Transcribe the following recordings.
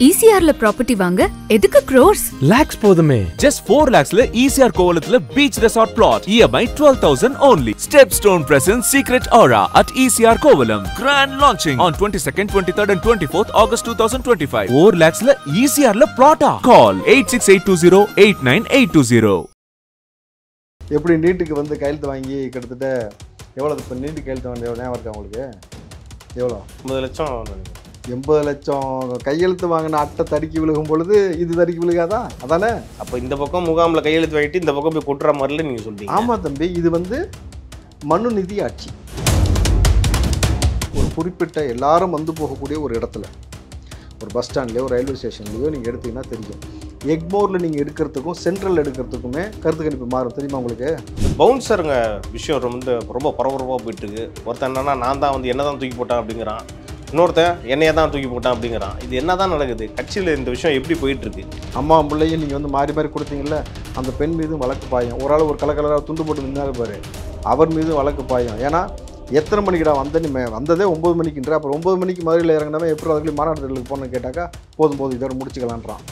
ECRல property வாங்க எதுக்கு crores? Lakhs போதுமே. Just 4 lakhsல ECR கோவலத்துல beach resort plot. EMI 12,000 only. Stepstone presents Secret Aura at ECR Kovalam. Grand launching on 22nd, 23rd and 24th August 2025. 4 lakhsல ECRல plot. Call 8682089820. எப்படி நீட்டுக்கு வந்து கையெழுத்து வாங்கி கிட்டத்தட்ட எவ்வளோ இப்போ நீட்டு கையெழுத்து வாங்க ஞாபகம் இருக்கா உங்களுக்கு? எவ்வளோ? 50 லட்சம். 80 லட்சம் கையெழுத்து வாங்கின அட்டை தடுக்கி விழுகும் பொழுது இது தடுக்கி விழுகாதா? அதானே? அப்போ இந்த பக்கம் முகாமில் கையெழுத்து வாங்கிட்டு இந்த பக்கம் போய் கொட்டுற மாதிரில நீங்கள் சொல்றீங்க. ஆமாம் தம்பி, இது வந்து மனு நிதி ஆட்சி. ஒரு குறிப்பிட்ட எல்லாரும் வந்து போகக்கூடிய ஒரு இடத்துல, ஒரு பஸ் ஸ்டாண்ட்லேயோ ஒரு ரயில்வே ஸ்டேஷன்லேயோ நீங்கள் எடுத்தீங்கன்னா தெரியும். எக்மோரில் நீங்கள் எடுக்கிறதுக்கும் சென்ட்ரல் எடுக்கிறதுக்குமே கருத்து கணிப்பு மாறும். தெரியுமா உங்களுக்கு? பவுன்சருங்க விஷயம் வந்து ரொம்ப பரபரப்பாக போயிட்டு இருக்கு. ஒருத்தன் என்னன்னா நான் தான் வந்து என்ன தான் தூக்கி போட்டான் அப்படிங்கிறான், இன்னொருத்தன் என்னையே தான் தூக்கி போட்டான் அப்படிங்கிறான். இது என்ன தான் நடக்குது? கட்சியில் இந்த விஷயம் எப்படி போயிட்டு இருக்கு? அம்மா பிள்ளையும் நீங்கள் வந்து மாறி மாறி கொடுத்தீங்கல்ல, அந்த பெண் மீதும் வழக்கு பாயும். ஒரு ஆள் ஒரு கலராக துண்டு போட்டு நின்னாரு பாரு, அவர் மீதும் வழக்கு பாயும். ஏன்னா எத்தனை மணிக்குடா வந்ததே 9 மணிக்குன்ற, அப்புறம் 9 மணிக்கு மதுரையில் இறங்கினவன் எப்படி அதுக்குள்ளே மாநாடுகளுக்கு போகணும்னு கேட்டாக்கா போதும் இதோட முடிச்சுக்கலான்றான்.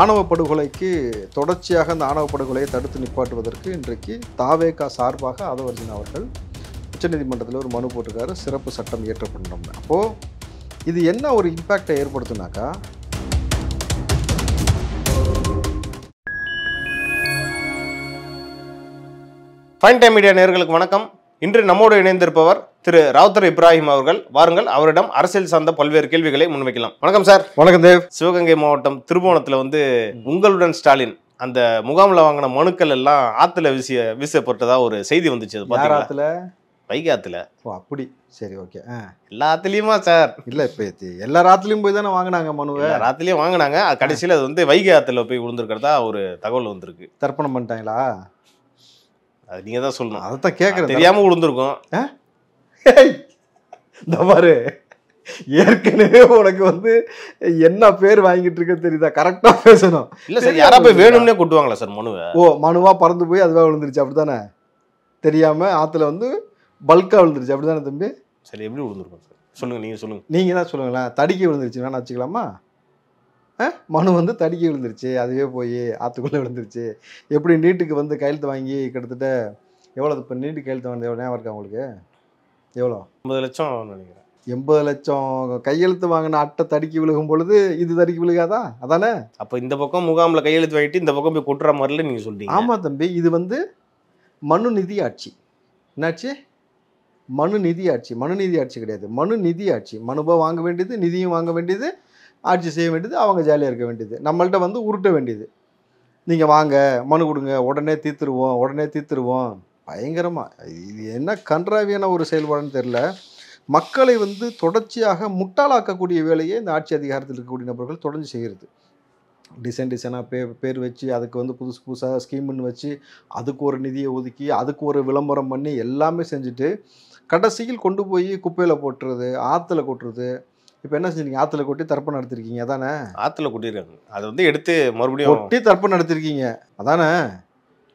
ஆணவ படுகொலைக்கு தொடர்ச்சியாக அந்த ஆணவ படுகொலையை தடுத்து நிப்பாட்டுவதற்கு இன்றைக்கு தாவேகா சார்பாக ஆதவர்ஜன் அவர்கள் உச்சநீதிமன்றத்தில் ஒரு மனு போட்டிருக்காரு, சிறப்பு சட்டம் இயற்றப்படணும். அப்போது இது என்ன ஒரு இம்பேக்டை ஏற்படுத்துனாக்கா, ஃபைன் டைம் மீடியா நேயர்களுக்கு வணக்கம். இன்று நம்மோடு இணைந்திருப்பவர் திரு ராவுத்தர் இப்ராஹிம் அவர்கள். வாருங்கள், அவரிடம் அரசியல் சார்ந்த பல்வேறு கேள்விகளை முன்வைக்கலாம். வணக்கம் சார். வணக்கம் தேவ். சிவகங்கை மாவட்டம் திருபுவனத்தில் வந்து உங்களுடன் ஸ்டாலின் அந்த முகாமில் வாங்கின மனுக்கள் எல்லாம் ஆற்றுல வீசப்பட்டதா ஒரு செய்தி வந்துச்சு. அது பார்த்தீங்களா? வைகாத்துல. ஓ அப்படி, சரி ஓகே. எல்லா ஆத்துலயுமா சார்? இல்லை, இப்போ எல்லா ராத்துலையும் போய் தானே வாங்கினாங்க மனுவை. ராத்துலயும் வாங்கினாங்க. கடைசியில் அது வந்து வைகை ஆற்றுல போய் விழுந்திருக்கிறதா ஒரு தகவல் வந்திருக்கு. தர்ப்பணம் பண்ணிட்டாங்களா? அது நீங்க தான் சொல்லணும். அதைத்தான் கேட்குறேன். தெரியாம விழுந்திருக்கும். இந்த மாதிரி ஏற்கனவே உனக்கு வந்து என்ன பேர் வாங்கிட்டு இருக்க தெரியுதா? கரெக்டா பேசணும். இல்ல சார், யாரா போய் வேணும்னே கொட்டுவாங்களா சார் மனுவை? ஓ, மனுவா பறந்து போய் அதுவா விழுந்துருச்சு அப்படித்தானே? தெரியாம ஆத்துல வந்து பல்கா விழுந்துருச்சு அப்படித்தானே தம்பி? சரி, எப்படி விழுந்திருக்கும் சார்? சொல்லுங்க, நீங்க சொல்லுங்க. நீங்க தான் சொல்லுங்களேன். தடுக்கி விழுந்துருச்சு வேணா வச்சுக்கலாமா? மனு வந்து தடுக்கி விழுந்துருச்சு, அதுவே போய் ஆத்துக்குள்ளே விழுந்துருச்சு. எப்படி நீட்டுக்கு வந்து கையெழுத்து வாங்கி கிட்டத்தட்ட எவ்வளோ இப்போ நீட்டு கையெழுத்து வாங்கினது எவ்வளோ ஞாபகம் இருக்கா உங்களுக்கு? எவ்வளோ? 50 லட்சம் நினைக்கிறேன். 80 லட்சம் கையெழுத்து வாங்கின அட்டை தடுக்கி விழுகும் பொழுது இது தடுக்கி விழுகாதா? அதானே? அப்போ இந்த பக்கம் முகாமில் கையெழுத்து வாங்கிட்டு இந்த பக்கம் போய் கொட்டுற மாதிரில நீங்கள் சொல்றீங்க. ஆமாம் தம்பி, இது வந்து மனு நிதி ஆட்சி. என்னாச்சு? மனு நிதி ஆட்சி. மனு நீதி ஆட்சி கிடையாது, மனு நிதி ஆட்சி. மனுவை வாங்க வேண்டியது, நிதியும் வாங்க வேண்டியது, ஆட்சி செய்ய வேண்டியது, அவங்க ஜாலியாக இருக்க வேண்டியது, நம்மள்கிட்ட வந்து உருட்ட வேண்டியது. நீங்கள் வாங்க மனு கொடுங்க, உடனே தீர்த்துருவோம். பயங்கரமாக இது என்ன கன்றாவியான ஒரு செயல்பாடுன்னு தெரில. மக்களை வந்து தொடர்ச்சியாக முட்டாளாக்கக்கூடிய வேலையை இந்த ஆட்சி அதிகாரத்தில் இருக்கக்கூடிய நபர்கள் தொடர்ந்து செய்கிறது. டிசைனாக பேர் வச்சு, அதுக்கு வந்து புதுசாக ஸ்கீம்னு வச்சு, அதுக்கு ஒரு நிதியை ஒதுக்கி, அதுக்கு ஒரு விளம்பரம் பண்ணி எல்லாமே செஞ்சுட்டு கடைசியில் கொண்டு போய் குப்பையில் போட்டுறது, ஆற்றுல கொட்டுறது. இப்போ என்ன செஞ்சீங்க? ஆற்றுல கொட்டி தர்ப்பணம் நடத்திருக்கீங்க அதானே? ஆற்றுல கொட்டிருக்காங்க, அதை வந்து எடுத்து மறுபடியும் கொட்டி தர்ப்பணம் நடத்திருக்கீங்க அதானே?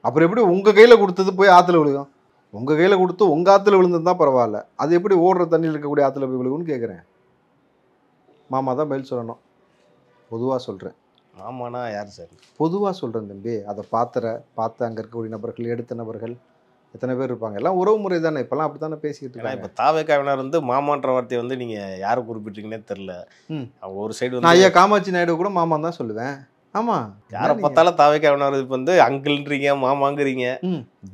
அப்புறம் எப்படி உங்கள் கையில் கொடுத்தது போய் ஆற்றுல விழுகும்? உங்கள் கையில் கொடுத்து உங்கள் ஆற்றுல விழுந்தது தான் பரவாயில்ல, அது எப்படி ஓடுற தண்ணியில் இருக்கக்கூடிய ஆற்றுல போய் விழுகும்னு கேட்குறேன். மாமா தான் பதில் சொல்லணும். பொதுவாக சொல்கிறேன். ஆமாண்ணா, யார் சார்? பொதுவாக சொல்கிறேன் தம்பி. அதை பார்த்து அங்கே இருக்கக்கூடிய நபர்கள், எடுத்த நபர்கள் எத்தனை பேர் இருப்பாங்க? எல்லாம் உறவு முறை தானே, இப்போல்லாம் அப்படி தானே பேசிக்கிட்டு இருக்காங்க. இப்போ தாவேக்காவினர் வந்து மாமான்ற வார்த்தையை வந்து நீங்கள் யாரை குறிப்பிட்டீங்கன்னே தெரில. அவங்க ஒரு சைடு நான் ஐயா காமாட்சி நாயுடு கூட மாமா தான் சொல்லுவேன். ஆமாம், யாரை பார்த்தாலும் தாவேக்காவினர் இப்போ வந்து அங்கிள்ன்றீங்க, மாமாங்கிறீங்க.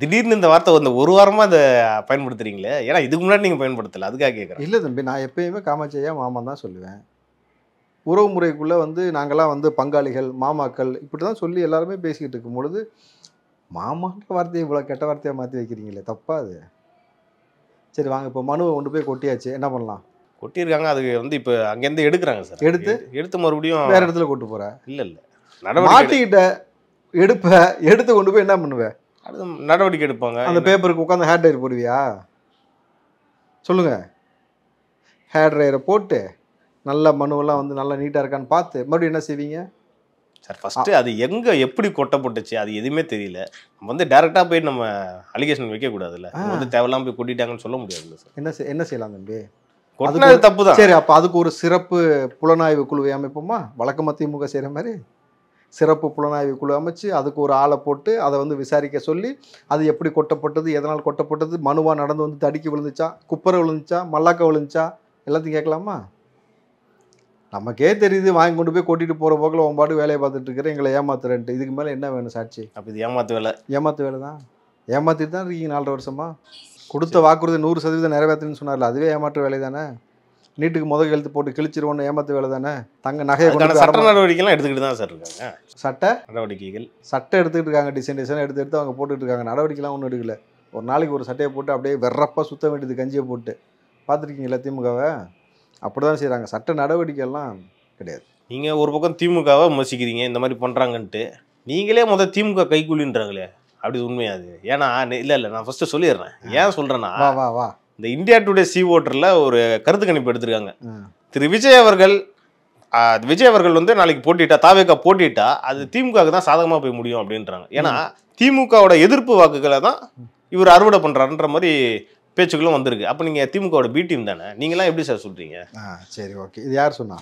திடீர்னு இந்த வார்த்தை வந்து ஒரு வாரமாக அதை பயன்படுத்துறீங்களே, ஏன்னா இதுக்கு முன்னாடி நீங்கள் பயன்படுத்தலை, அதுக்காக கேட்குறேன். இல்லை தம்பி, நான் எப்பயுமே காமாட்சி ஐயா மாமா தான் சொல்லுவேன். உறவு முறைக்குள்ளே வந்து நாங்களாம் வந்து பங்காளிகள், மாமாக்கள் இப்படி தான் சொல்லி எல்லாருமே பேசிக்கிட்டு இருக்கும் பொழுது மாமான்ற வார்த்தையை இவ்வளோ கெட்ட வார்த்தையாக மாற்றி வைக்கிறீங்களே, தப்பா அது? சரி வாங்க, இப்போ மனுவை கொண்டு போய் கொட்டியாச்சு, என்ன பண்ணலாம்? கொட்டியிருக்காங்க, அது வந்து இப்போ அங்கேருந்து எடுக்கிறாங்க சார். எடுத்து மறுபடியும் வேறு இடத்துல கொண்டு போகிறேன். இல்லை மாட்டிக்கிட்ட எடுத்து கொண்டு போய் என்ன பண்ணுவேன்? அடுத்து நடவடிக்கை எடுப்பாங்க. அந்த பேப்பருக்கு உட்காந்து ஹேர் ட்ரையர் போடுவியா? சொல்லுங்கள். ஹேர் ட்ரையரை போட்டு நல்ல மனுவெல்லாம் வந்து நல்லா நீட்டாக இருக்கான்னு பார்த்து மறுபடியும் என்ன செய்வீங்க சார்? ஃபஸ்ட்டு அது எங்கே எப்படி கொட்டப்பட்டுச்சு அது எதுவுமே தெரியல. நம்ம வந்து டேரெக்டாக போய் நம்ம அலிகேஷன் வைக்கக்கூடாதுல்ல, வந்து தேவையில்லாமல் போய் கொட்டிட்டாங்கன்னு சொல்ல முடியாதுல்ல சார். என்ன செய்யலாம் தம்பி? கொட்டினது தப்பு தான். சரி, அப்போ அதுக்கு ஒரு சிறப்பு புலனாய்வு குழுவை அமைப்போமா? வழக்கமாக திமுக செய்கிற மாதிரி சிறப்பு புலனாய்வு குழு அமைச்சு அதுக்கு ஒரு ஆளை போட்டு அதை வந்து விசாரிக்க சொல்லி அது எப்படி கொட்டப்பட்டது, எதனால் கொட்டப்பட்டது, மனுவாக நடந்து வந்து தடுக்கி விழுந்துச்சா, குப்பரை விழுந்துச்சா, மல்லாக்க விழுந்துச்சா, எல்லாத்தையும் கேட்கலாமா? நமக்கே தெரியுது, வாங்கி கொண்டு போய் கொட்டிட்டு போகிற போக்கில் உன் பாட்டு வேலையை பார்த்துட்டு இருக்கிற, எங்களை ஏமாத்துறேன்ட்டு. இதுக்கு மேலே என்ன வேணும் சாட்சி? அப்போ இது ஏமாத்து வேலை. ஏமாத்து வேலை தான். ஏமாத்திட்டு தான் இருக்கீங்க 4 வருஷமா. கொடுத்த வாக்குறுதி 100% நிறைவேற்றுன்னு சொன்னார்ல, அதுவே ஏமாற்று வேலை தானே. நீட்டுக்கு முதல் எழுத்து போட்டு கிழிச்சிருவோன்னு ஏமாத்து வேலை தானே. தங்க நகையை கொண்டு சட்ட நடவடிக்கைலாம் எடுத்துக்கிட்டு தான் சார் இருக்காங்க. சட்ட நடவடிக்கைகள் எடுத்துக்கிட்டு இருக்காங்க. டிசைன் எடுத்து அவங்க போட்டுட்டு இருக்காங்க. நடவடிக்கைலாம் ஒன்றும் எடுக்கல. ஒரு நாளைக்கு ஒரு சட்டையை போட்டு அப்படியே வெறப்பாக சுத்த வேண்டியது, கஞ்சியை போட்டு. பார்த்துருக்கீங்களா திமுகவை? அப்படி தான் செய்கிறாங்க. சட்ட நடவடிக்கைலாம் கிடையாது. நீங்கள் ஒரு பக்கம் திமுகவை விமர்சிக்கிறீங்க இந்த மாதிரி பண்ணுறாங்கன்ட்டு, நீங்களே திமுக கைக்கூலின்றாங்களே, அப்படி உண்மையாது? ஏன்னா இல்லை நான் ஃபஸ்ட்டு சொல்லிடுறேன். ஏன் சொல்கிறேன்னா, வா வா இந்த இந்தியா டுடே சி ஓட்டரில் ஒரு கருத்து கணிப்பு எடுத்திருக்காங்க. திரு விஜய் அவர்கள் நாளைக்கு போட்டிட்டா, தாவேகா போட்டிட்டா, அது திமுகவுக்கு தான் சாதகமாக போய் முடியும் அப்படின்றாங்க. ஏன்னா திமுகவோட எதிர்ப்பு வாக்குகளை தான் இவர் அறுவடை பண்ணுறாருன்ற மாதிரி பேச்சுக்களும் வந்திருக்கு. அப்போ நீங்கள் திமுகவோட பி டீம் தானே, நீங்களாம் எப்படி சார் சொல்கிறீங்க? சரி, ஓகே. இது யார் சொன்னா?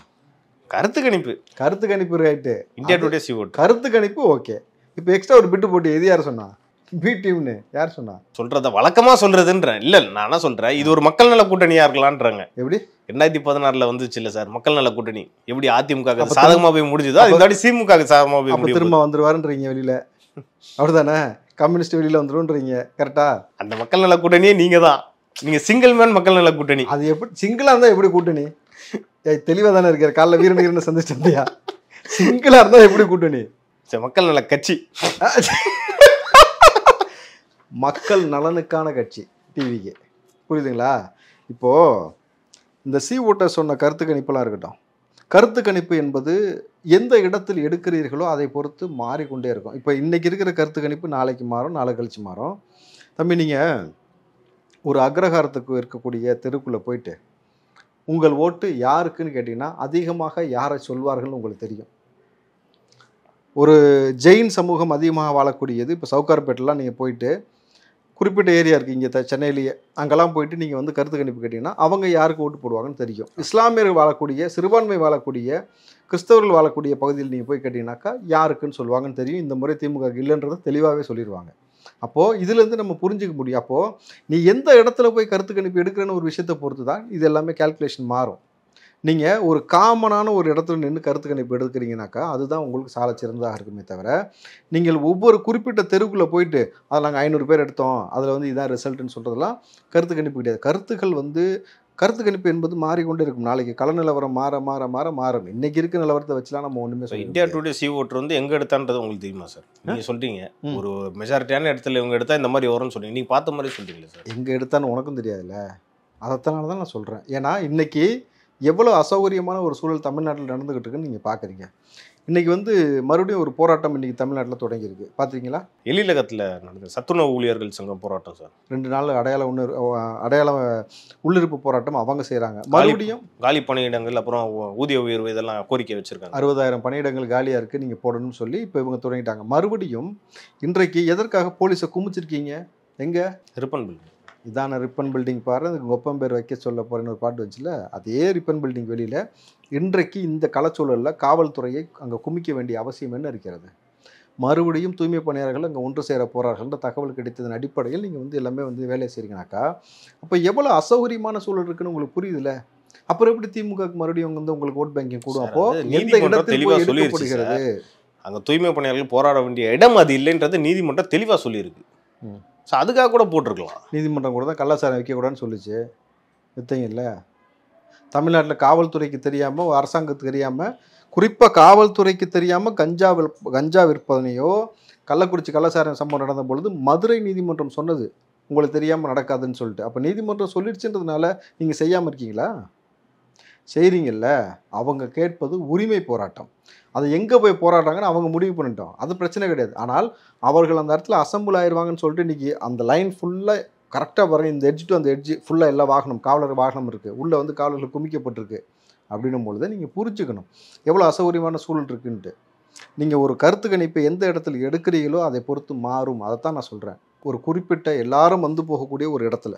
கருத்து கணிப்பு ரைட்டு. இந்தியா டுடே சி ஓட்டு கருத்து கணிப்பு ஓகே. இப்போ எக்ஸ்ட்ரா ஒரு பிட்டு போட்டு இது யார் சொன்னா? பி டீம்னு யார் சொன்னா? சொல்றத வழக்கமா சொல்றதுன்றேன். இல்ல நான் என்ன சொல்றேன், இது ஒரு மக்கள் நல கூட்டணியா இருக்கலான்றாங்க. எப்படி 2016 வந்துச்சு இல்ல சார் மக்கள் நல கூட்டணி, எப்படி அதிமுக சாதகமா போய் முடிஞ்சதோ அது இந்த திமுக சாதகமா போய் முடியும். திரும்ப வந்துருவாருன்றீங்க வெளியில, அப்படிதானே? கம்யூனிஸ்ட் வெளியில வந்துருன்றீங்க, கரெக்டா? அந்த மக்கள் நல கூட்டணியே நீங்க சிங்கிள் மேன் மக்கள் நல கூட்டணி. அது எப்படி சிங்கிளா இருந்தா எப்படி கூட்டணி? தெளிவா தானே இருக்காரு. காலைல வீரன் சந்திச்சிட்டியா? சிங்கிளா இருந்தா எப்படி கூட்டணி? மக்கள் நல கட்சி, மக்கள் நலனுக்கான கட்சி டிவிக்கு, புரியுதுங்களா? இப்போது இந்த சி ஓட்டர் சொன்ன கருத்து கணிப்பெல்லாம் இருக்கட்டும். கருத்து கணிப்பு என்பது எந்த இடத்தில் எடுக்கிறீர்களோ அதை பொறுத்து மாறிக்கொண்டே இருக்கும். இப்போ இன்றைக்கி இருக்கிற கருத்து கணிப்பு நாளைக்கு மாறும், நாளை கழிச்சு மாறும். தம்பி, நீங்கள் ஒரு அக்ரஹாரத்துக்கு இருக்கக்கூடிய தெருக்குள்ளே போயிட்டு உங்கள் ஓட்டு யாருக்குன்னு கேட்டிங்கன்னா அதிகமாக யாரை சொல்வார்கள்னு உங்களுக்கு தெரியும். ஒரு ஜெயின் சமூகம் அதிகமாக வாழக்கூடியது. இப்போ சவுகார்பேட்டெலாம் நீங்கள் போயிட்டு குறிப்பிட்ட ஏரியா இருக்குது இங்கே சென்னையிலேயே, அங்கெல்லாம் போயிட்டு நீங்கள் வந்து கருத்து கணிப்பு கேட்டிங்கன்னா அவங்க யாருக்கு ஓட்டு போடுவாங்கன்னு தெரியும். இஸ்லாமியர்கள் வாழக்கூடிய, சிறுபான்மை வாழக்கூடிய, கிறிஸ்தவர்கள் வாழக்கூடிய பகுதியில் நீங்கள் போய் கேட்டிங்கனாக்கா யாருக்குன்னு சொல்லுவாங்கன்னு தெரியும். இந்த முறை திமுக இல்லைன்றதை தெளிவாகவே சொல்லிடுவாங்க. அப்போது இதுலேருந்து நம்ம புரிஞ்சிக்க முடியும். அப்போது நீ எந்த இடத்துல போய் கருத்து கணிப்பு எடுக்கிறன்னு ஒரு விஷயத்தை பொறுத்து தான் இது எல்லாமே கால்குலேஷன் மாறும். நீங்கள் ஒரு காமனான ஒரு இடத்துல நின்று கருத்து கணிப்பு எடுக்கிறீங்கனாக்கா அதுதான் உங்களுக்கு சால சிறந்ததாக இருக்குமே தவிர, நீங்கள் ஒவ்வொரு குறிப்பிட்ட தெருக்குள்ளே போயிட்டு அதில் நாங்கள் 500 பேர் எடுத்தோம், அதில் வந்து இதான் ரிசல்ட்டுன்னு சொல்கிறதெல்லாம் கருத்து கணிப்பு கிடையாது. கருத்து கணிப்பு என்பது மாறிக்கொண்டே இருக்கும். நாளைக்கு கள நிலவரம் மாறும். இன்னைக்கு இருக்க நிலவரத்தை வச்சுலாம் நம்ம ஒன்றுமே சொல்ல. இந்தியா டுடே சி ஓட்டர் எங்கே எடுத்தான்றது உங்களுக்கு தெரியுமா சார்? நீங்கள் சொல்கிறீங்க ஒரு மெஜாரிட்டியான இடத்துல இவங்க எடுத்தால் இந்த மாதிரி வரும்னு சொல்கிறீங்க. நீங்கள் பார்த்த மாதிரி சொல்கிறீங்களா சார்? எங்கே எடுத்தான்னு உனக்கும் தெரியாதுல்ல, அதனால தான் நான் சொல்கிறேன். ஏன்னா இன்றைக்கி எவ்வளோ அசௌகரியமான ஒரு சூழல் தமிழ்நாட்டில் நடந்துக்கிட்டு இருக்குன்னு நீங்கள் பார்க்குறீங்க. இன்றைக்கி வந்து மறுபடியும் ஒரு போராட்டம் இன்றைக்கி தமிழ்நாட்டில் தொடங்கியிருக்கு. பார்த்துருக்கீங்களா? எழிலகத்தில் நடந்த சத்துணவு ஊழியர்கள் சங்கம் போராட்டம் சார். 2 நாள் அடையாள உள்ளிருப்பு போராட்டம் அவங்க செய்கிறாங்க. மறுபடியும் காலி பணியிடங்கள், அப்புறம் ஊதிய உயர்வு, இதெல்லாம் கோரிக்கை வச்சுருக்காங்க. 60,000 பணியிடங்கள் காலியாக இருக்குது, நீங்கள் போடணும்னு சொல்லி இப்போ இவங்க தொடங்கிட்டாங்க. மறுபடியும் இன்றைக்கு எதற்காக போலீஸை குமிச்சிருக்கீங்க? எங்கே? Ribbon building. இதான ரிப்பன் பில்டிங் பாரு, அதுக்கு ஒப்பம் பேர் வைக்க சொல்ல போகிறேன்னு ஒரு பாட்டு வச்சுல, அதே ரிப்பன் பில்டிங் வெளியில் இன்றைக்கு இந்த களச்சூழலில் காவல்துறையை அங்கே குமிக்க வேண்டிய அவசியம் என்ன இருக்கிறது? மறுபடியும் தூய்மை பணியாளர்கள் அங்கே ஒன்று சேர போகிறார்கள்ன்ற தகவல் கிடைத்ததன் அடிப்படையில் நீங்கள் வந்து எல்லாமே வந்து வேலை செய்கிறீங்கனாக்கா அப்போ எவ்வளோ அசௌகரியமான சூழல் இருக்குன்னு உங்களுக்கு புரியுதுல்ல? அப்புறம் எப்படி திமுகவுக்கு மறுபடியும் வந்து உங்களுக்கு ஓட் பேங்கிங் கூடும்? அப்போ எந்த இடத்தில் எடுக்கப்படுகிறது? அங்கே தூய்மை பணியாளர்கள் போராட வேண்டிய இடம் அது இல்லைன்றது நீதிமன்றம் தெளிவாக சொல்லியிருக்கு. ஸோ அதுக்காக கூட போட்டிருக்கலாம். நீதிமன்றம் கூட தான் கள்ளச்சாரம் வைக்கக்கூடாதுன்னு சொல்லிச்சு. வித்தைங்க இல்லை, தமிழ்நாட்டில் காவல்துறைக்கு தெரியாமல், அரசாங்கத்துக்கு தெரியாமல், குறிப்பாக காவல்துறைக்கு தெரியாமல் கஞ்சா விற்பதனையோ கள்ளக்குறிச்சி கள்ளச்சாரம் சம்பவம் நடந்த பொழுது மதுரை நீதிமன்றம் சொன்னது உங்களுக்கு தெரியாமல் நடக்காதுன்னு சொல்லிட்டு. அப்போ நீதிமன்றம் சொல்லிடுச்சுன்றதுனால நீங்கள் செய்யாமல் இருக்கீங்களா? செய்கிறீங்கல்ல. அவங்க கேட்பது உரிமை போராட்டம். அதை எங்கே போய் போராடுறாங்கன்னு அவங்க முடிவு பண்ணிட்டோம், அது பிரச்சனை கிடையாது. ஆனால் அவர்கள் அந்த இடத்துல அசம்பிள் ஆயிடுவாங்கன்னு சொல்லிட்டு இன்றைக்கி அந்த லைன் ஃபுல்லாக கரெக்டாக பாருங்கள், இந்த எட்ஜ் டு அந்த எட்ஜ் ஃபுல்லாக எல்லா வாகனம், காவலர் வாகனம் இருக்குது, உள்ளே வந்து காவலர்கள் குமிக்கப்பட்டிருக்கு. அப்படின்னும் பொழுது நீங்கள் புரிஞ்சுக்கணும் எவ்வளோ அசௌகரியமான சூழல் இருக்குன்ட்டு. நீங்கள் ஒரு கருத்து கணிப்பை எந்த இடத்துல எடுக்கிறீங்களோ அதை பொறுத்து மாறும். அதைத்தான் நான் சொல்கிறேன். ஒரு குறிப்பிட்ட எல்லாரும் வந்து போகக்கூடிய ஒரு இடத்துல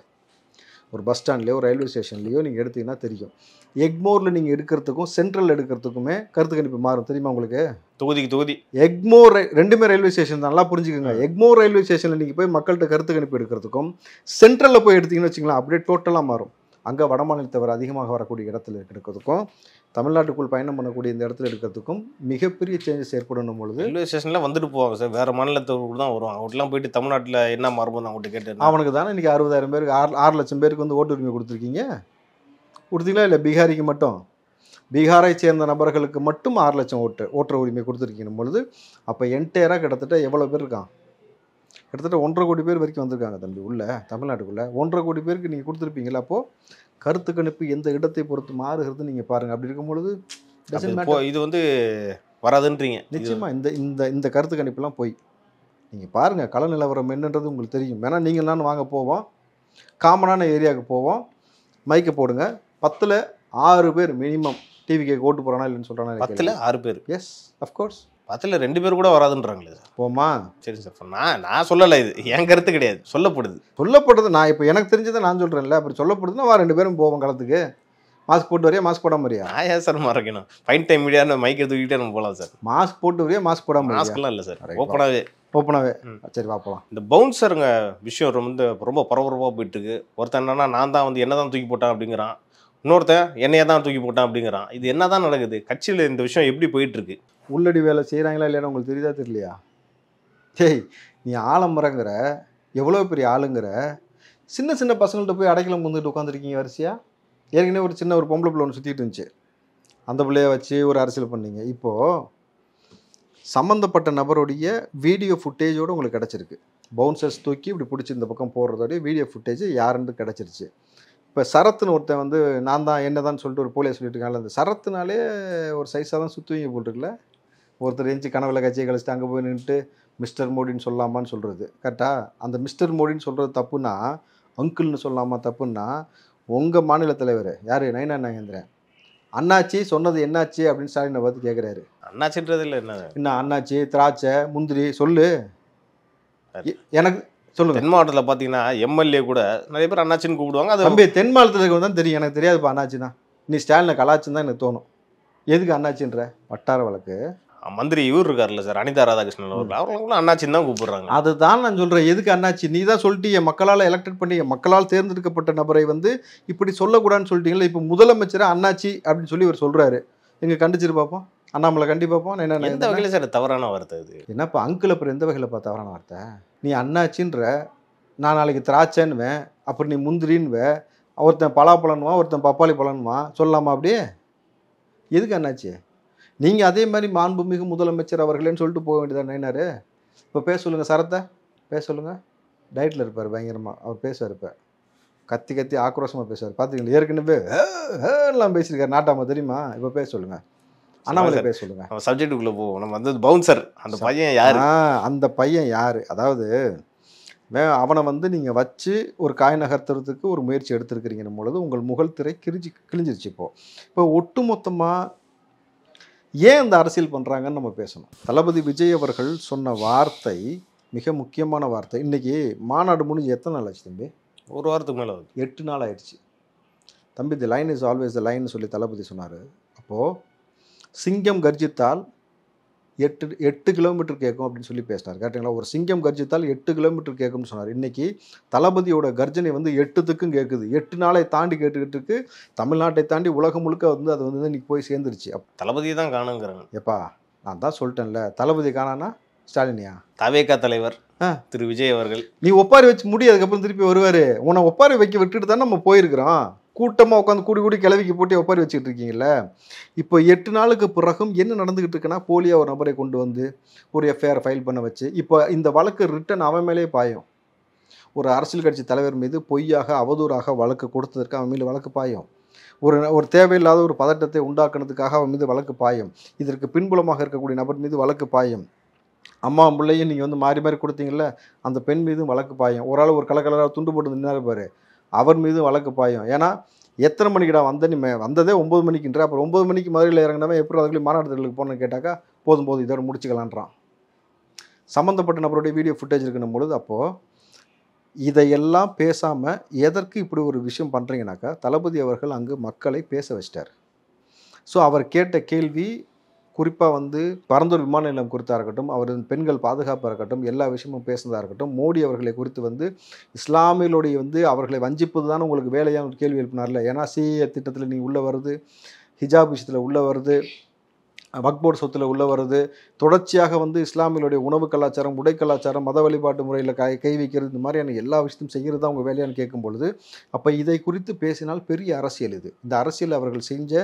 ஒரு பஸ் ஸ்டாண்ட்லேயோ ஒரு ரயில்வே ஸ்டேஷன்லேயோ நீங்கள் எடுத்தீங்கன்னா தெரியும். எக்மோரில் நீங்கள் எடுக்கிறதுக்கும் சென்ட்ரல் எடுக்கிறதுக்குமே கருத்து கணிப்பு மாறும். தெரியுமா உங்களுக்கு? தொகுதிக்கு தொகுதி. எக்மோர் ரெண்டுமே ரயில்வே ஸ்டேஷன் தான், நல்லா புரிஞ்சுக்கோங்க. எக்மோர் ரயில்வே ஸ்டேஷனில் நீங்கள் போய் மக்கள்கிட்ட கருத்து கணிப்பு எடுக்கிறதுக்கும் சென்ட்ரலில் போய் எடுத்தீங்கன்னு வச்சுக்கலாம், அப்படியே டோட்டலாக மாறும். அங்கே வட மாநிலத்தவர் அதிகமாக வரக்கூடிய இடத்துல எடுக்கிறதுக்கும் தமிழ்நாட்டுக்குள் பயணம் பண்ணக்கூடிய இந்த இடத்துல எடுக்கிறதுக்கும் மிகப்பெரிய சேஞ்சஸ் ஏற்படணும் பொழுது ரயில்வே ஸ்டேஷனில் வந்துட்டு போவாங்க சார், வேறு மாநிலத்தவர்கள் தான் வருவாங்க. அவங்களாம் போயிட்டு தமிழ்நாட்டில் என்ன மாறும்போது அவங்கள்ட்ட கேட்டு அவனுக்கு தானே இன்றைக்கி 60,000 பேருக்கு 6 லட்சம் பேருக்கு வந்து ஓட்டு உரிமை கொடுத்துருக்கீங்க. கொடுத்தீங்களா இல்லை? பீகாரிக்கு மட்டும், பீகாரை சேர்ந்த நபர்களுக்கு மட்டும் 6 லட்சம் ஓட்டுற உரிமை கொடுத்துருக்கீங்க பொழுது அப்போ என்டையராக கிட்டத்தட்ட எவ்வளோ பேர் இருக்கான்? கிட்டத்தட்ட 1.5 கோடி பேர் வரைக்கும் வந்திருக்காங்க தம்பி உள்ள தமிழ்நாட்டுக்குள்ளே. 1.5 கோடி பேருக்கு நீங்கள் கொடுத்துருப்பீங்களா? அப்போது கருத்து கணிப்பு எந்த இடத்தை பொறுத்து மாறுகிறது நீங்கள் பாருங்கள். அப்படி இருக்கும் பொழுது இது வந்து வராதுன்றீங்க. நிச்சயமாக இந்த இந்த இந்த கருத்து கணிப்புலாம் போய் நீங்கள் பாருங்கள், கள நிலவரம் என்னன்றது உங்களுக்கு தெரியும். ஏன்னா நீங்கள் நான் வாங்க போவோம், காமனான ஏரியாவுக்கு போவோம், மைக்கை போடுங்க, 10ல் 6 பேர் மினிமம் டிவிக்கு ஓட்டு போகிறானா இல்லைன்னு சொல்கிறானா? 10ல் 6 பேர். S, of course. 10ல் 2 பேர் கூட வராதுன்றாங்களே சார். போமா? சரி சார், நான் சொல்லலை, இது என் கருத்து கிடையாது, சொல்லப்படுது. நான் இப்போ எனக்கு தெரிஞ்சதை நான் சொல்கிறேன்ல, அப்படி சொல்லப்படுதுன்னா 2 பேரும் போவோம் களத்துக்கு. மாஸ்க் போட்டு வரையா, மாஸ்க் போடாம வரியா? நான் ஏன் சார் மறைக்கணும்? ஃபைன் டைம் மீடியா மைக்கை தூக்கிட்டே நம்ம போகலாம் சார். மாஸ்க் போட்டு வரையா, மாஸ்க் போடாம? மாஸ்க்லாம் இல்லை சார், ஓப்பனாகவே. சரி பார்ப்போம். இந்த பவுன்சருங்க விஷயம் வந்து ரொம்ப பரபரப்பாக போயிட்டு இருக்கு. ஒருத்தன் என்னன்னா நான் தான் வந்து என்ன தான் தூக்கி போட்டான் அப்படிங்கிறான், இன்னொருத்தன் என்னையே தான் தூக்கி போட்டான் அப்படிங்கிறான். இது என்ன தான் நடக்குது கட்சியில்? இந்த விஷயம் எப்படி போயிட்டு இருக்கு? உள்ளடி வேலை செய்கிறாங்களா இல்லையா உங்களுக்கு தெரியுதா தெரியலையா? டேய், நீ ஆலமரங்கிற எவ்வளோ பெரிய ஆளுங்கிற சின்ன சின்ன பசங்கள்கிட்ட போய் அடைக்கலம் வந்துட்டு உட்காந்துருக்கீங்க வரிசையா. ஏற்கனவே ஒரு பொம்பளை பிள்ளை ஒன்று சுற்றிட்டு இருந்துச்சு, அந்த பிள்ளைய வச்சு ஒரு அரசியல் பண்ணீங்க. இப்போது சம்மந்தப்பட்ட நபருடைய வீடியோ ஃபுட்டேஜோடு உங்களுக்கு கிடச்சிருக்கு. பவுன்சர்ஸ் தூக்கி இப்படி பிடிச்சி இந்த பக்கம் போடுறதோடைய வீடியோ ஃபுட்டேஜ் யாருன்னு கிடச்சிருச்சு. இப்போ சரத்துன்னு ஒருத்தன் வந்து நான் தான் என்ன தான் சொல்லிட்டு ஒரு போலியை சொல்லிட்டு இருக்காங்கல்ல, அந்த சரத்துனாலே ஒரு சைஸாக தான் சுற்றுவீங்க போட்டுருக்குல்ல. ஒருத்தர் எஞ்சி கனவுல கட்சியை கழிச்சிட்டு அங்கே போய் நின்றுட்டு மிஸ்டர் மோடின்னு சொல்லலாமான்னு சொல்கிறது கரெக்டாக? அந்த மிஸ்டர் மோடின்னு சொல்கிறது தப்புன்னா, அங்கிள்னு சொல்லலாமா தப்புன்னா, உங்கள் மாநில தலைவர் யார்? நயினா நாகேந்திரன் அண்ணாச்சி சொன்னது என்னாச்சு அப்படின்னு ஸ்டாலினை பார்த்து கேட்குறாரு. அண்ணாச்சின்றது இல்லை, என்ன அண்ணாச்சி, திராட்சை, முந்திரி சொல்லு எனக்கு சொல்லுங்க. தென் மாவட்டத்தில் பார்த்தீங்கன்னா எம்எல்ஏ கூட நிறைய பேர் அண்ணாச்சின்னு கூப்பிடுவாங்க. அது தம்பி தென் மாவட்டத்துக்கு தான் தெரியும், எனக்கு தெரியாதுப்பா அண்ணாச்சின்னா. நீ ஸ்டாலினை கலாச்சின்னு தான் எனக்கு தோணும். எதுக்கு அண்ணாச்சின்ற வட்டார வழக்கு? மந்திரி இவர் இருக்காருல்ல சார், அனிதா ராதாகிருஷ்ணன் அவர்கள், அவங்களும் அண்ணாச்சின்னு தான் கூப்பிடுறாங்க. அதுதான் நான் சொல்கிறேன், எதுக்கு அண்ணாச்சி? நீ தான் சொல்லிட்டீங்க, மக்களால் எலெக்டட் பண்ணி மக்களால் தேர்ந்தெடுக்கப்பட்ட நபரை வந்து இப்படி சொல்லக்கூடாதுன்னு சொல்லிட்டீங்களா. இப்போ முதலமைச்சரை அண்ணாச்சி அப்படின்னு சொல்லி இவர் சொல்கிறாரு. எங்கே கண்டிச்சிரு பார்ப்போம், அண்ணாமலை கண்டி பார்ப்போம். என்ன எந்த வகையில் சார் தவறான வார்த்தை இது? என்னப்பா அங்கிள் அப்புறம் எந்த வகையில் தவறான வார்த்தை? நீ அண்ணாச்சின்ற, நான் நாளைக்கு திராட்சைன்னுவேன், அப்புறம் நீ முந்திரின்னுவேன், ஒருத்தன் பலாப்பழன்வான், ஒருத்தன் பப்பாளி பழன்வான், சொல்லலாமா அப்படியே? எதுக்கு அண்ணாச்சி? நீங்கள் அதே மாதிரி மாண்புமிகு முதலமைச்சர் அவர்களேன்னு சொல்லிட்டு போக வேண்டியதான் நைனாரு. இப்போ பேச சொல்லுங்கள், சரத்தை பேச சொல்லுங்கள். டயட்டில் இருப்பார் பயங்கரமாக, அவர் பேசுவார். இப்போ கத்தி ஆக்ரோஷமாக பேசுவார். பார்த்துக்கல, ஏற்கனவே எல்லாம் பேசியிருக்காரு நாட்டாமல் தெரியுமா? இப்போ பேச சொல்லுங்கள், அண்ணாமலை பேச சொல்லுங்கள். நம்ம சப்ஜெக்டுக்குள்ளே போவோம். நம்ம வந்து பவுன்சர், அந்த பையன் யார்? அந்த பையன் யார்? அதாவது அவனை வந்து நீங்கள் வச்சு ஒரு காய் நகர்த்துறதுக்கு ஒரு முயற்சி எடுத்துருக்கிறீங்கன்னும் பொழுது உங்கள் முகல் திரை கிழிஞ்சிருச்சு. இப்போ ஒட்டுமொத்தமாக ஏன் இந்த அரசியல் பண்ணுறாங்கன்னு நம்ம பேசணும். தளபதி விஜய் அவர்கள் சொன்ன வார்த்தை மிக முக்கியமான வார்த்தை. இன்றைக்கி மாநாடு முடிஞ்சு எத்தனை நாள் ஆச்சு தம்பி? ஒரு வாரத்துக்கு மேலே 8 நாள் ஆயிடுச்சு தம்பி. The line is always the லைன்னு சொல்லி தளபதி சொன்னார். அப்போது சிங்கம் கர்ஜித்தால் 8 கிலோமீட்டர் கேட்கும் அப்படின்னு சொல்லி பேசினார். கேட்டீங்களா? ஒரு சிங்கம் கர்ஜித்தால் 8 கிலோமீட்டர் கேட்கும்னு சொன்னார். இன்றைக்கி தளபதியோட கர்ஜனை வந்து 8 திக்கும் கேட்குது. 8 நாளை தாண்டி கேட்டுக்கிட்டு இருக்கு. தமிழ்நாட்டை தாண்டி உலகம் முழுக்க வந்து அது வந்து இன்றைக்கி போய் சேர்ந்துருச்சு. தளபதியை தான் காணுங்கிறாங்க. எப்பா நான் தான் சொல்லிட்டேன்ல, தளபதி காணானா ஸ்டாலினியா? தவேகா தலைவர் திரு விஜய் அவர்கள் நீ ஒப்பாரி வச்சு முடி, அதுக்கப்புறம் திருப்பி வருவார். உன்னை ஒப்பாரி வைக்க விட்டுட்டு தான் நம்ம போயிருக்கிறோம். கூட்டமாக உட்காந்து கூடி கிளவிக்கு போட்டு ஒப்பாரி வச்சுக்கிட்டு இருக்கீங்கள. இப்போ 8 நாளுக்கு பிறகும் என்ன நடந்துக்கிட்டு இருக்குன்னா, போலியாக ஒரு நபரை கொண்டு வந்து ஒரு எஃப்ஐஆர் ஃபைல் பண்ண வச்சு இப்போ இந்த வழக்கு ரிட்டன் அவன் மேலே பாயும். ஒரு அரசியல் கட்சி தலைவர் மீது பொய்யாக அவதூறாக வழக்கு கொடுத்ததற்கு அவன் மீது வழக்கு பாயும். ஒரு தேவையில்லாத ஒரு பதட்டத்தை உண்டாக்குனதுக்காக அவன் மீது வழக்கு பாயும். இதற்கு பின்புலமாக இருக்கக்கூடிய நபர் மீது வழக்கு பாயும். அம்மா பிள்ளையும் நீங்கள் வந்து மாறி மாறி கொடுத்தீங்கல்ல, அந்த பெண் மீதும் வழக்கு பாயும். ஒரு ஆள் ஒரு கலராக துண்டு போட்டு நின்னாரு பாரு, அவர் மீது வழக்கு பாயும். ஏன்னா எத்தனை மணிக்குடா வந்த? நீ வந்ததே 9 மணிக்குன்ற, அப்புறம் 9 மணிக்கு மதுரையில் இறங்கினவன் எப்படி அதுக்குள்ளே மாநாட்டத்துக்கு போகணுன்னு கேட்டாக்கா, போதும் இதோட முடிச்சுக்கலான்றான். சம்மந்தப்பட்ட நபருடைய வீடியோ ஃபுட்டேஜ் இருக்கணும் பொழுது அப்போது இதையெல்லாம் பேசாமல் எதற்கு இப்படி ஒரு விஷயம் பண்ணுறீங்கனாக்கா, தளபதி அவர்கள் அங்கு மக்களை பேச வச்சிட்டார். ஸோ அவர் கேட்ட கேள்வி குறிப்பாக வந்து பரந்தூர் விமான நிலையம் குறித்தாக இருக்கட்டும், அவரின் பெண்கள் பாதுகாப்பாக இருக்கட்டும், எல்லா விஷயமும் பேசுனதாக இருக்கட்டும், மோடி அவர்களை குறித்து வந்து இஸ்லாமியர்களுடைய வந்து அவர்களை வஞ்சிப்பது தான் உங்களுக்கு வேலையாக ஒரு கேள்வி எழுப்பினார்ல. ஏன்னா சிஏ திட்டத்தில் நீ உள்ளே வருது, ஹிஜாப் விஷயத்தில் உள்ளே வருது, வக்போர்டு சொத்தில் உள்ளே வருது, தொடர்ச்சியாக வந்து இஸ்லாமியர்களுடைய உணவு கலாச்சாரம், உடை கலாச்சாரம், மத வழிபாட்டு முறையில் கை வைக்கிறது, இந்த மாதிரியான எல்லா விஷயத்தையும் செய்கிறது தான் அவங்க வேலையான்னு கேட்கும் பொழுது, அப்போ இதை குறித்து பேசினால் பெரிய அரசியல் இது. இந்த அரசியல் அவர்கள் செஞ்ச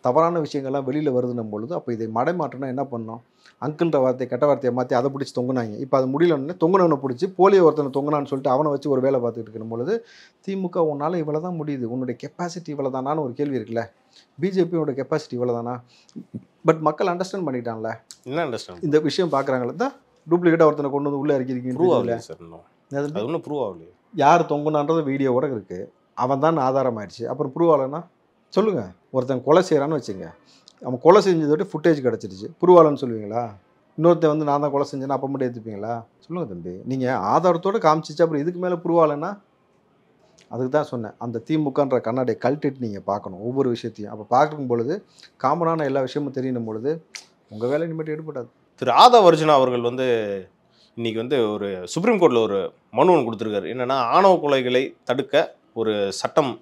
தவறான விஷயங்கள்லாம் வெளியில் வருதுன்னும் பொழுது, அப்போ இதை மடைமாற்றினா என்ன பண்ணோம்? அங்கிள்ன்ற வார்த்தை கெட்ட வார்த்தையை மாற்றி அதை பிடிச்சி தொங்குனாங்க. இப்போ அது முடியலன்னு தொங்குனவனை பிடிச்சி போலியோ ஒருத்தனை தொங்குனான்னு சொல்லிட்டு அவனை வச்சு ஒரு வேலை பார்த்துட்டு இருக்கும் பொழுது, திமுக உன்னால் இவ்வளோ தான் முடியுது, உன்னுடைய கெப்பாசிட்டி இவ்வளோ தானான்னு ஒரு கேள்வி இருக்குல்ல. பிஜேபியோட கெப்பாசிட்டி இவ்வளோ தானா? பட் மக்கள் அண்டர்ஸ்டாண்ட் பண்ணிட்டான்ல. என்ன அண்டர்ஸ்டாண்ட்? இந்த விஷயம் பார்க்குறாங்களா தான் டூப்ளிகேட்டாக ஒருத்தனை கொண்டு வந்து உள்ளே இறக்கிருக்கீங்க. ப்ரூவ் ஆகலையே சார், அது ஒன்றும் ப்ரூவ் ஆகலையே. யார் தொங்குனான்றது வீடியோவோட இருக்குது, அவன் தான் ஆதாரம் ஆயிடுச்சு. அப்புறம் ப்ரூவ் ஆகலைன்னா சொல்லுங்கள். ஒருத்தன் கொலை செய்கிறான்னு வச்சுங்க, அவன் கொலை செஞ்சதோட ஃபுட்டேஜ் கிடச்சிருச்சு, ப்ரூவ் ஆகலன்னு சொல்லுவீங்களா? இன்னொருத்தன் வந்து நான் தான் கொலை செஞ்சேன்னா அப்போ மட்டும் ஏற்றுப்பீங்களா? சொல்லுங்கள் தம்பி. நீங்கள் ஆதாரத்தோடு காமிச்சிச்சு, அப்புறம் இதுக்கு மேலே ப்ரூவ் ஆகலைன்னா? அதுக்கு தான் சொன்னேன், அந்த திமுகன்ற கண்ணாடியை கழட்டிட்டு நீங்கள் பார்க்கணும் ஒவ்வொரு விஷயத்தையும். அப்போ பார்க்கும் பொழுது காமனான எல்லா விஷயமும் தெரியணும் பொழுது உங்கள் வேலை இனிமேட்டு எடுப்படாது. திரு ஆதவ் அர்ஜுனா அவர்கள் வந்து இன்னைக்கு வந்து ஒரு சுப்ரீம் கோர்ட்டில் ஒரு மனு ஒன்று கொடுத்துருக்காரு. என்னென்னா, ஆணவ கொலைகளை தடுக்க ஒரு சட்டம்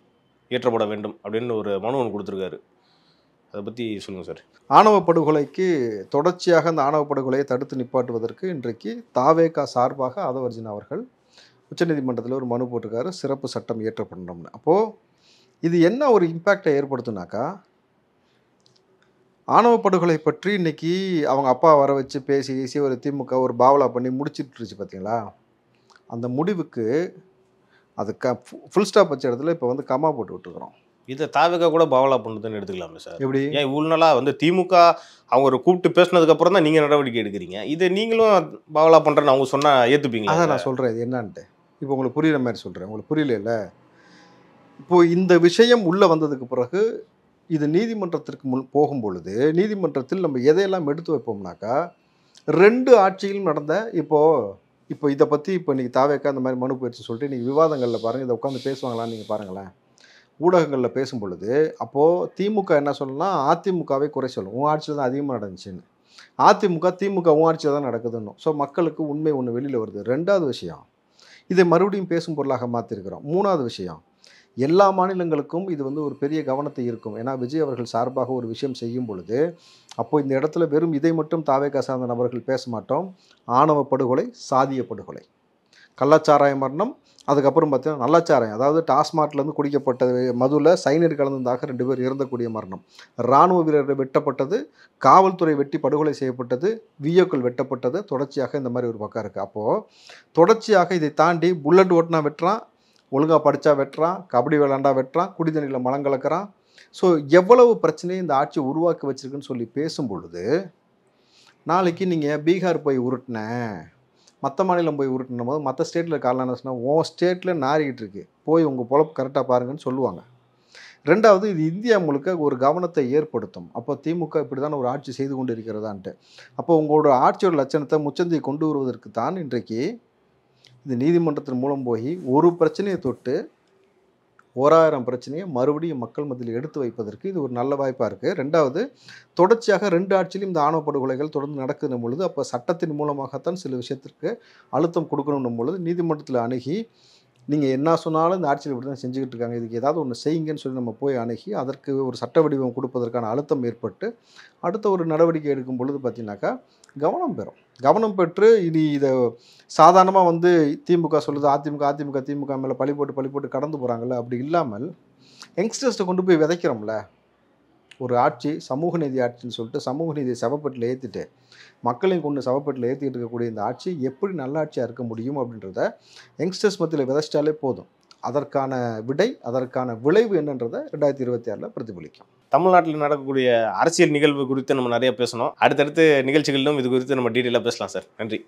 இயற்றப்பட வேண்டும் அப்படின்னு ஒரு மனு ஒன்று கொடுத்துருக்காரு. அதை பற்றி சொல்லுங்கள் சார். ஆணவ படுகொலைக்கு தொடர்ச்சியாக அந்த ஆணவ படுகொலையை தடுத்து நிப்பாட்டுவதற்கு இன்றைக்கு தாவேகா சார்பாக ஆதவ் அர்ஜுனா அவர்கள் உச்சநீதிமன்றத்தில் ஒரு மனு போட்டிருக்காரு, சிறப்பு சட்டம் இயற்றப்படணும்னு. அப்போது இது என்ன ஒரு இம்பேக்டை ஏற்படுத்துனாக்கா, ஆணவ படுகொலை பற்றி இன்றைக்கி அவங்க அப்பா வர வச்சு பேசி ஒரு திமுக ஒரு பாவலா பண்ணி முடிச்சுட்டுருச்சு பார்த்தீங்களா. அந்த முடிவுக்கு அது ஃபுல் ஸ்டாப் வச்ச இடத்துல இப்போ வந்து கமா போட்டு விட்டுருக்குறோம். இதை தாவேகா கூட பாவலா பண்ணுறதுன்னு எடுத்துக்கலாமே சார். எப்படி? ஏன் இவ்வளோ நாளாக வந்து திமுக அவங்க ஒரு கூப்பிட்டு பேசினதுக்கப்புறம் தான் நீங்கள் நடவடிக்கை எடுக்கிறீங்க, இதை நீங்களும் பாவலா பண்ணுறேன்னு அவங்க சொன்னால் ஏற்றுப்பீங்களா? அதான் நான் சொல்கிறேன் இது என்னான்ட்டு. இப்போ உங்களுக்கு புரிகிற மாதிரி சொல்கிறேன், உங்களுக்கு புரியல. இப்போது இந்த விஷயம் உள்ளே வந்ததுக்கு பிறகு இது நீதிமன்றத்திற்கு போகும் பொழுது நீதிமன்றத்தில் நம்ம எதையெல்லாம் எடுத்து வைப்போம்னாக்கா, 2 ஆட்சியிலும் நடந்த இப்போ இதை பற்றி இப்போ இன்றைக்கி தாவேக்கா அந்த மாதிரி மனு போயிடுச்சு சொல்லிட்டு இன்றைக்கி விவாதங்களில் பாருங்கள், இதை உட்காந்து பேசுவாங்களான்னு நீங்கள் பாருங்களேன். ஊடகங்களில் பேசும் பொழுது அப்போது திமுக என்ன சொல்லலாம், அதிமுகவை குறை சொல்லும், உன் ஆட்சியில் தான் அதிகமாக நடந்துச்சுன்னு. அதிமுக உன் ஆட்சியில் தான் நடக்குதுன்னு. ஸோ மக்களுக்கு உண்மை ஒன்று வெளியில் வருது. 2வது விஷயம், இதை மறுபடியும் பேசும் பொருளாக மாற்றிருக்கிறோம். 3வது விஷயம், எல்லா மாநிலங்களுக்கும் இது வந்து ஒரு பெரிய கவனத்தை இருக்கும். ஏன்னா விஜய் அவர்கள் சார்பாக ஒரு விஷயம் செய்யும் பொழுது அப்போது இந்த இடத்துல வெறும் இதை மட்டும் தாவேகா சார்ந்த நபர்கள் பேச மாட்டோம். ஆணவ படுகொலை, சாதிய படுகொலை, கள்ளச்சாராய மரணம், அதுக்கப்புறம் பார்த்தீங்கன்னா நல்லாச்சாராயம், அதாவது டாஸ்மார்ட்லேருந்து குடிக்கப்பட்ட மதுவில் சைனைடு கலந்ததாக 2 பேர் இறந்தக்கூடிய மரணம், இராணுவ வீரர்கள் வெட்டப்பட்டது, காவல்துறை வெட்டி படுகொலை செய்யப்பட்டது, விஓக்கள் வெட்டப்பட்டது, தொடர்ச்சியாக இந்த மாதிரி ஒரு பக்கம் இருக்குது. அப்போது தொடர்ச்சியாக இதை தாண்டி புல்லட் ஓட்டினா வெட்டுறான், ஒழுங்காக படித்தா வெட்டுறான், கபடி விளாண்டா வெட்டுறான், குடிதண்ணியில் மலம் கலக்கிறான். ஸோ எவ்வளவு பிரச்சனையை இந்த ஆட்சி உருவாக்கி வச்சிருக்குன்னு சொல்லி பேசும் பொழுது, நாளைக்கு நீங்கள் பீகார் போய் உருட்டினேன், மற்ற மாநிலம் போய் உருட்டினும் போது மற்ற ஸ்டேட்டில் காலனா சொன்னால் உன் ஸ்டேட்டில் நாரிக்கிட்டு இருக்கு, போய் உங்கள் பொழப்பு கரெக்டாக பாருங்கன்னு சொல்லுவாங்க. 2வது, இது இந்தியா முழுக்க ஒரு கவனத்தை ஏற்படுத்தும். அப்போ திமுக இப்படி தான் ஒரு ஆட்சி செய்து கொண்டு இருக்கிறதான்ட்டு. அப்போ உங்களோட ஆட்சியோட லட்சணத்தை முச்சந்தி கொண்டு வருவதற்கு தான் இன்றைக்கு இந்த நீதிமன்றத்தின் மூலம் போய் ஒரு பிரச்சனையை தொட்டு 1000 பிரச்சனையை மறுபடியும் மக்கள் மத்தியில் எடுத்து வைப்பதற்கு இது ஒரு நல்ல வாய்ப்பாக இருக்குது. 2வது, தொடர்ச்சியாக 2 ஆட்சியிலும் இந்த ஆணவ படுகொலைகள் தொடர்ந்து நடக்குதுன்னும் பொழுது அப்போ சட்டத்தின் மூலமாகத்தான் சில விஷயத்திற்கு அழுத்தம் கொடுக்கணும் பொழுது நீதிமன்றத்தில் அணுகி நீங்கள் என்ன சொன்னாலும் இந்த ஆட்சியில் இப்படி தான் செஞ்சுக்கிட்டு இருக்காங்க, இதுக்கு ஏதாவது ஒன்று செய்யுங்கன்னு சொல்லி நம்ம போய் அணுகி அதற்கு ஒரு சட்ட வடிவம் கொடுப்பதற்கான அழுத்தம் ஏற்பட்டு அடுத்த ஒரு நடவடிக்கை எடுக்கும் பொழுது பார்த்தீங்கன்னாக்கா கவனம் பெறும். கவனம் பெற்று இனி இதை சாதாரணமாக வந்து திமுக சொல்லுது திமுக மேலே பழி போட்டு கடந்து போகிறாங்கல்ல, அப்படி இல்லாமல் யங்ஸ்டர்ஸை கொண்டு போய் விதைக்கிறோம்ல. ஒரு ஆட்சி சமூக நீதி ஆட்சின்னு சொல்லிட்டு சமூக நீதியை சவப்பெட்டில் ஏற்றிட்டு மக்களையும் கொண்டு சவப்பெட்டில் ஏற்றிக்கிட்டு இருக்கக்கூடிய இந்த ஆட்சி எப்படி நல்ல ஆட்சியாக இருக்க முடியும் அப்படின்றத யங்ஸ்டர்ஸ் மத்தியில் விதைச்சிட்டாலே போதும். அதற்கான விடை, அதற்கான விளைவு என்னன்றதை 2026 பிரதிபலிக்கும். தமிழ்நாட்டில் நடக்கக்கூடிய அரசியல் நிகழ்வு குறித்து நம்ம நிறைய பேசணும். அடுத்தடுத்து நிகழ்ச்சிகளிலும் இது குறித்து நம்ம டீட்டெயிலாக பேசலாம் சார். நன்றி.